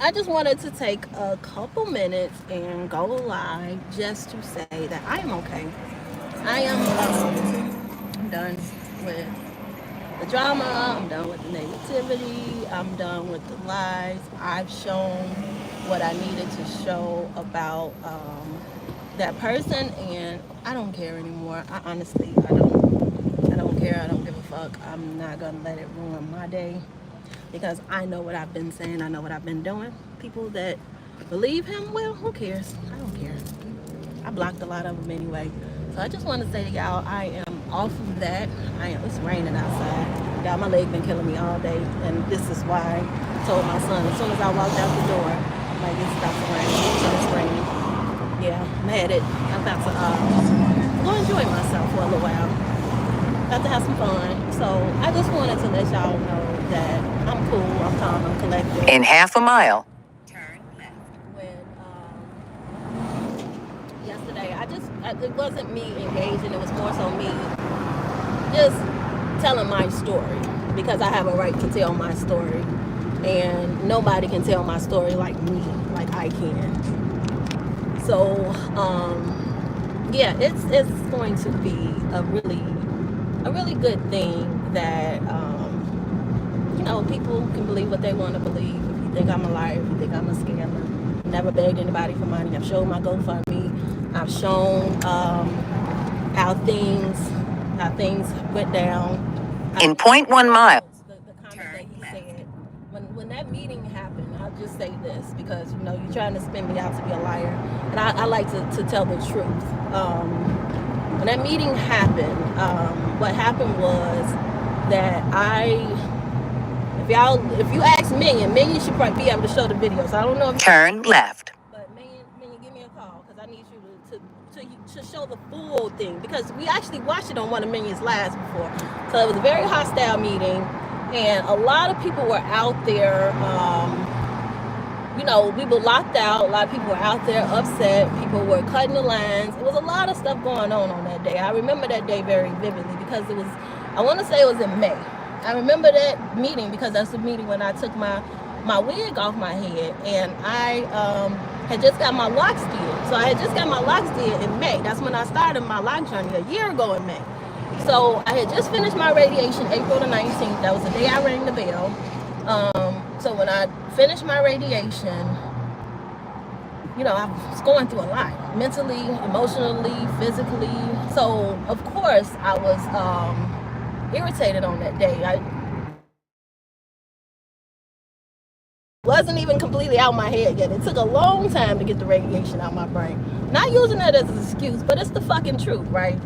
I just wanted to take a couple minutes and go live just to say that I am okay. I am done with the drama. I'm done with the negativity. I'm done with the lies. I've shown what I needed to show about that person, and I don't care anymore. I honestly, I don't. I don't care. I don't give a fuck. I'm not gonna let it ruin my day because I know what I've been saying. I know what I've been doing. People that believe him, well, who cares? I don't care. I blocked a lot of them anyway. So I just want to say to y'all, I am off of that. It's raining outside. Y'all, my leg been killing me all day, and this is why I told my son as soon as I walked out the door, like it's about to rain. So it's raining. Yeah, I'm headed. I'm about to go enjoy myself for a little while. About to have some fun. So I just wanted to let y'all know that I'm cool, I'm calm, I'm collected. In half a mile, Turn left. When yesterday, it wasn't me engaging, it was more so me just telling my story because I have a right to tell my story, and nobody can tell my story like me, like I can. So yeah, it's going to be a really good thing that people can believe what they want to believe. If you think I'm a liar, if you think I'm a scammer, never begged anybody for money. I've shown my GoFundMe. I've shown how things went down. in 0.1 mile. The comment that he said when that meeting happened. I'll just say this because you're trying to spin me out to be a liar, and I like to tell the truth. When that meeting happened, what happened was that if you ask Minion should probably be able to show the video. So I don't know if Turn left. But Minion, give me a call because I need you to show the full thing because we actually watched it on one of Minion's lives before. So it was a very hostile meeting, and a lot of people were out there. We were locked out. A lot of people were out there upset. People were cutting the lines. It was a lot of stuff going on that day. I remember that day very vividly because I want to say it was in May. I remember that meeting because that's the meeting when I took my wig off my head, and I had just got my locks did. So I had just got my locks did in May. That's when I started my lock journey a year ago in May. So I had just finished my radiation April the 19th. That was the day I rang the bell. So when I finished my radiation, I was going through a lot, mentally, emotionally, physically. So of course I was irritated on that day. I wasn't even completely out my head yet. It took a long time to get the radiation out my brain. Not using that as an excuse, but it's the fucking truth, right?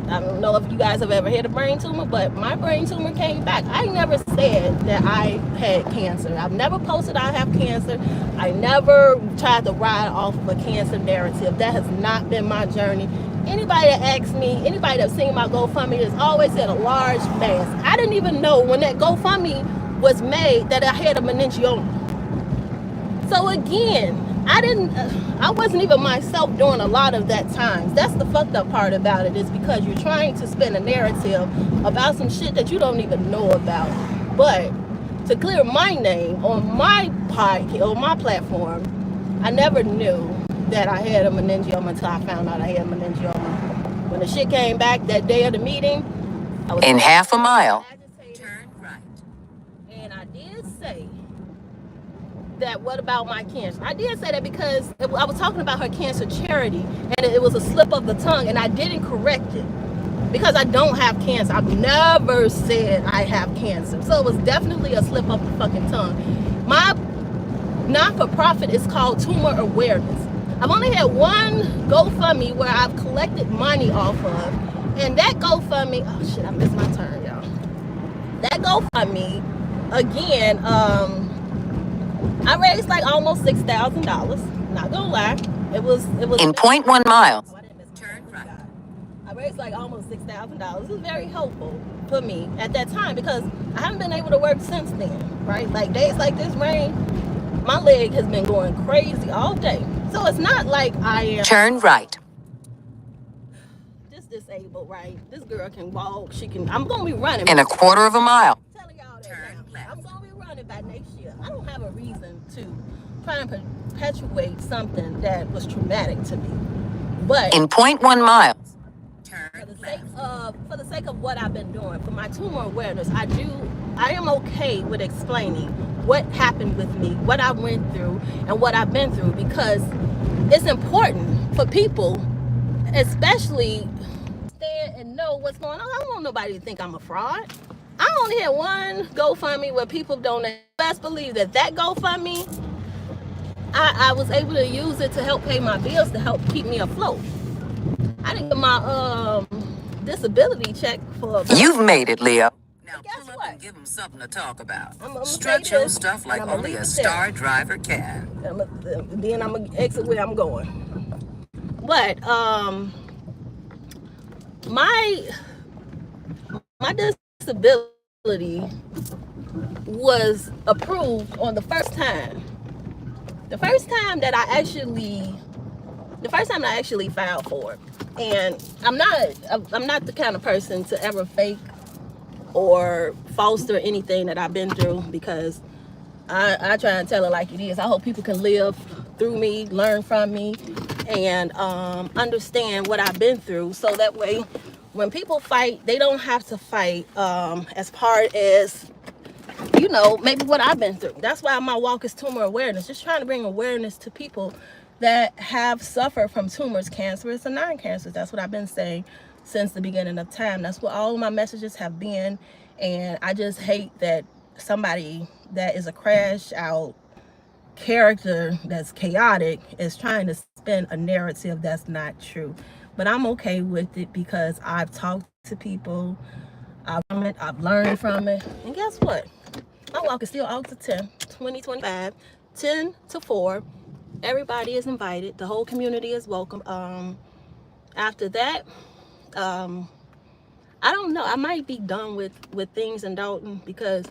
I don't know if you guys have ever had a brain tumor, but my brain tumor came back. I never said that I had cancer. I've never posted I have cancer. I never tried to ride off of a cancer narrative. That has not been my journey. Anybody that asks me, anybody that's seen my GoFundMe has always said a large mass. I didn't even know when that GoFundMe was made that I had a meningioma. So again, I wasn't even myself during a lot of that times. That's the fucked up part about it, is because you're trying to spin a narrative about some shit that you don't even know about. But to clear my name on my podcast, on my platform, I never knew that I had a meningioma until I found out I had meningioma. When the shit came back that day of the meeting, I was in half a mile. Turn right. And I did say that what about my cancer? I did say that because I was talking about her cancer charity, and it was a slip of the tongue, and I didn't correct it because I don't have cancer. I've never said I have cancer. So it was definitely a slip of the fucking tongue. My not-for-profit is called Tumor Awareness. I've only had one GoFundMe where I've collected money off of, and that GoFundMe, oh shit, I missed my turn, y'all. That GoFundMe, again, I raised like almost $6,000. Not gonna lie, it was in 0.1 mile. Oh, I didn't miss my turn right. I raised like almost $6,000. It was very helpful for me at that time because I haven't been able to work since then, right? Like days like this rain, my leg has been going crazy all day. So it's not like I am turn right. Just disabled, right? This girl can walk. I'm gonna be running in a quarter of a mile. I'm telling y'all that now. I'm gonna be running run it by next year. I don't have a reason to try and perpetuate something that was traumatic to me. But In 0.1 miles, for the sake of what I've been doing, for my tumor awareness, I am okay with explaining what happened with me, what I went through, and what I've been through, because it's important for people, especially stand and know what's going on. I don't want nobody to think I'm a fraud. I only had one GoFundMe where people donate. Best believe that GoFundMe, I was able to use it to help pay my bills, to help keep me afloat. I didn't get my disability check for. You've made it, Leo. Now pull up and give them something to talk about. I'm Stretch your stuff like only a star driver can. Then I'm gonna exit where I'm going. But my disability was approved on the first time. The first time that I actually filed for it. And I'm not the kind of person to ever fake or foster anything that I've been through, because I try and tell it like it is. I hope people can live through me, learn from me, and understand what I've been through, so that way when people fight, they don't have to fight as part as, you know, maybe what I've been through. That's why my walk is tumor awareness, just trying to bring awareness to people that have suffered from tumors, cancerous and non-cancerous. That's what I've been saying since the beginning of time. That's what all of my messages have been. And I just hate that somebody that is a crash out character that's chaotic is trying to spin a narrative that's not true. But I'm okay with it, because I've talked to people, I've learned from it. And guess what? My walk is still August 10th, 2025, 10 to 4. Everybody is invited. The whole community is welcome. After that, I don't know. I might be done with things in Dalton, because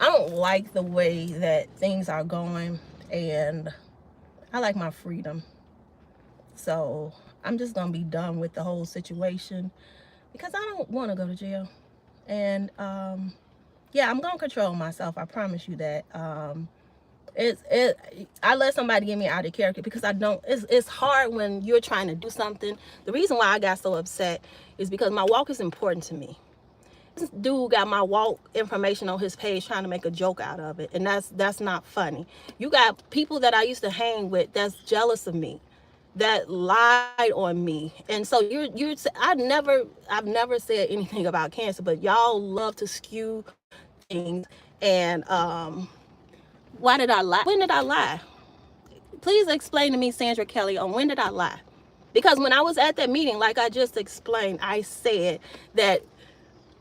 I don't like the way that things are going, and I like my freedom. So I'm just gonna be done with the whole situation, because I don't want to go to jail. And yeah, I'm gonna control myself. I promise you that. I let somebody get me out of character, because I don't. It's hard when you're trying to do something. The reason why I got so upset is because my walk is important to me. This dude got my walk information on his page trying to make a joke out of it, and that's not funny. You got people that I used to hang with that's jealous of me, that lied on me. And so I've never said anything about cancer, but y'all love to skew things. And why did I lie? When did I lie? Please explain to me, Sandra Kelly, on when did I lie? Because when I was at that meeting, like I just explained, I said that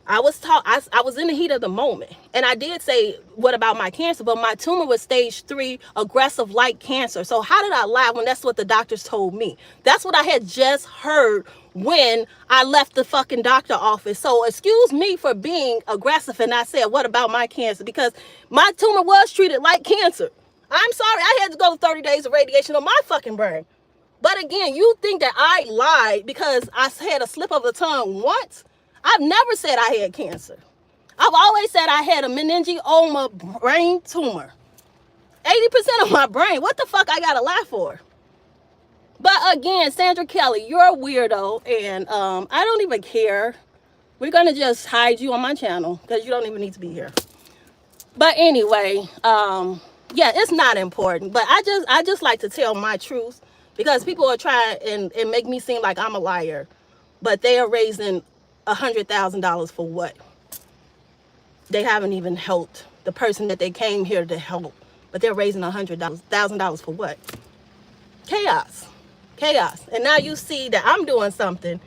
I was in the heat of the moment, and I did say, what about my cancer? But my tumor was stage 3 aggressive light cancer. So how did I lie when that's what the doctors told me? That's what I had just heard when I left the fucking doctor office. So excuse me for being aggressive, and I said, what about my cancer? Because my tumor was treated like cancer. I'm sorry, I had to go to 30 days of radiation on my fucking brain. But again, you think that I lied because I had a slip of the tongue once? I've never said I had cancer. I've always said I had a meningioma brain tumor. 80% of my brain. What the fuck I gotta lie for? But again, Sandra Kelly, you're a weirdo, and I don't even care. We're gonna just hide you on my channel, because you don't even need to be here. But anyway, yeah, it's not important. But I just like to tell my truth, because people are trying and make me seem like I'm a liar. But they are raising $100,000 for what? They haven't even helped the person that they came here to help, but they're raising $100,000 for what? Chaos. And now you see that I'm doing something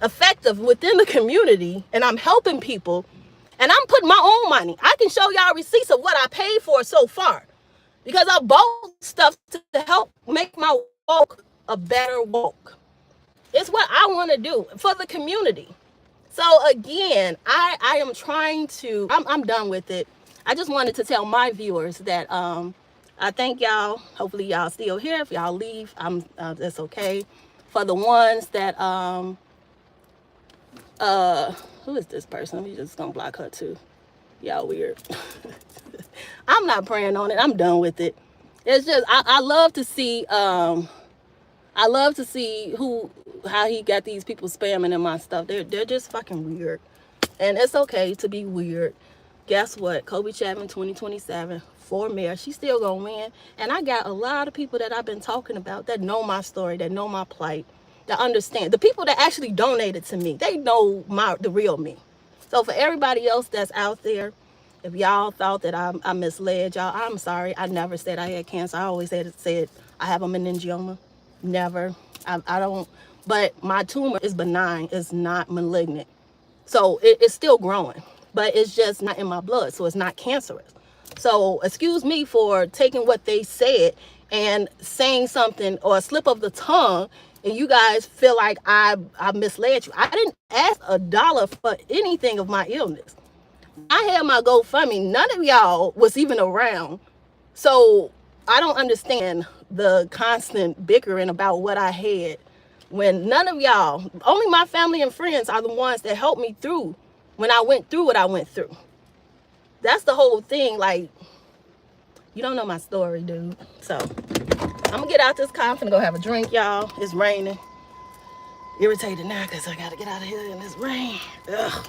effective within the community, and I'm helping people, and I'm putting my own money. I can show y'all receipts of what I paid for so far, because I bought stuff to help make my walk a better walk. It's what I want to do for the community. So again, I am trying to, I'm done with it. I just wanted to tell my viewers that I thank y'all. Hopefully y'all still here. If y'all leave, that's okay. For the ones that who is this person? We just gonna block her too. Y'all weird. I'm not praying on it. I'm done with it. It's just I love to see how he got these people spamming in my stuff. They're just fucking weird. And it's okay to be weird. Guess what? Kobe Chapman 2027 for mayor. She's still gonna win. And I got a lot of people that I've been talking about that know my story, that know my plight, that understand. The people that actually donated to me, they know the real me. So for everybody else that's out there, if y'all thought that I misled y'all, I'm sorry. I never said I had cancer. I always said I have a meningioma. Never. I don't. But my tumor is benign. It's not malignant. So it's still growing. But it's just not in my blood. So it's not cancerous. So excuse me for taking what they said and saying something or a slip of the tongue, and you guys feel like I misled you. I didn't ask $1 for anything of my illness. I had my GoFundMe. None of y'all was even around. So I don't understand the constant bickering about what I had when none of y'all, only my family and friends are the ones that helped me through when I went through what I went through. That's the whole thing. Like, you don't know my story, dude. So I'm gonna get out this car. I'm gonna go have a drink, y'all. It's raining. Irritated now because I gotta get out of here in this rain. Ugh.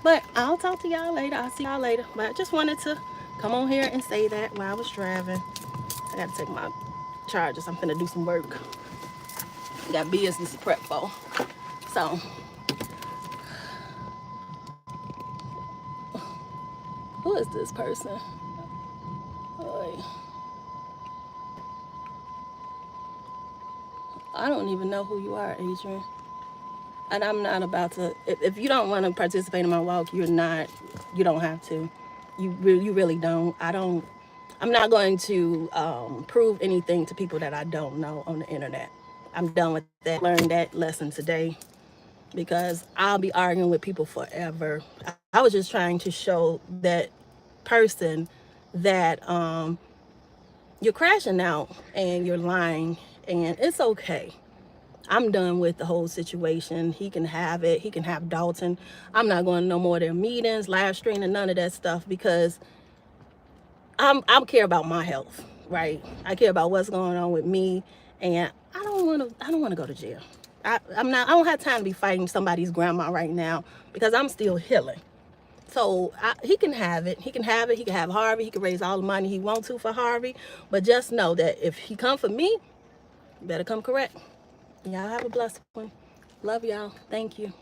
But I'll talk to y'all later. I'll see y'all later. But I just wanted to come on here and say that while I was driving. I gotta take my charges. I'm finna do some work. Got business to prep for. So who is this person? I don't even know who you are, Adrian. And I'm not about to, if you don't want to participate in my walk, you don't have to. You really don't. I'm not going to prove anything to people that I don't know on the internet. I'm done with that. Learned that lesson today because I'll be arguing with people forever. I was just trying to show that person that you're crashing out and you're lying, and it's okay. I'm done with the whole situation. He can have it. He can have Dalton. I'm not going to no more of their meetings, live streaming, none of that stuff because I care about my health, right? I care about what's going on with me, and I don't want to go to jail. I don't have time to be fighting somebody's grandma right now because I'm still healing. So he can have it. He can have it. He can have Harvey. He can raise all the money he wants to for Harvey. But just know that if he come for me, you better come correct. Y'all have a blessed one. Love y'all. Thank you.